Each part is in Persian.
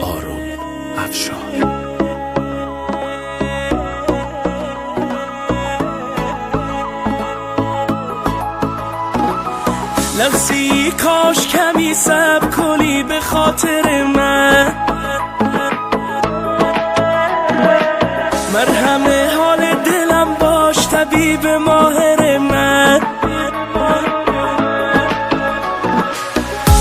آروم افشار. لحظی کاش کمی صبر کنی به خاطر من، مرهم حال دلم باش طبیب ماهر من.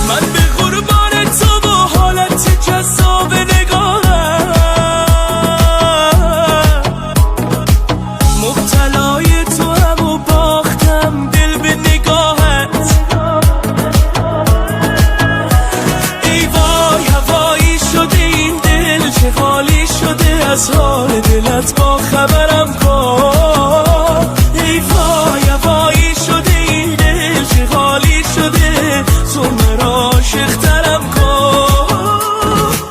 من به قربان تو و حالت جذاب نگاهم، مبتلای تو هم و باختم دل به نگاهت. ای وای هوایی شده این دل، چه حالی شده از حال دلت با خبرم کن. ای وای هوایی شده این دل، چه حالی شده تو مرا عاشق‌ترم کن.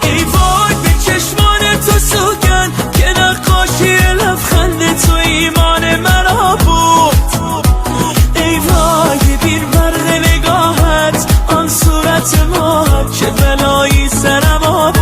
ای وای به چشمان تو سوگن که نقاشی لبخند تو ایمان مرا بود. ای وای ببین برق نگاهت آن صورت ماهت، چه بلایی سرم آورد.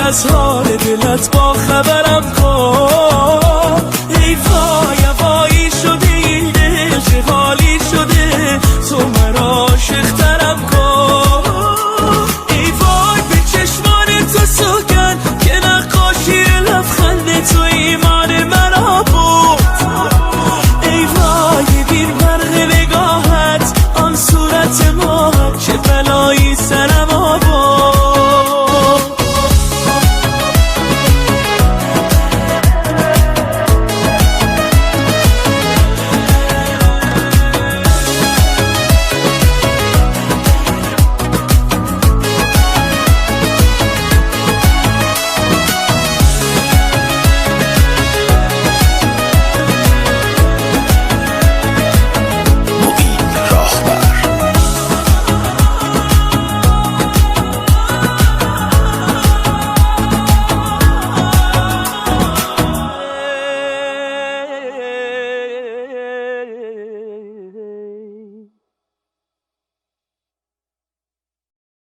از حال دلت با خبرم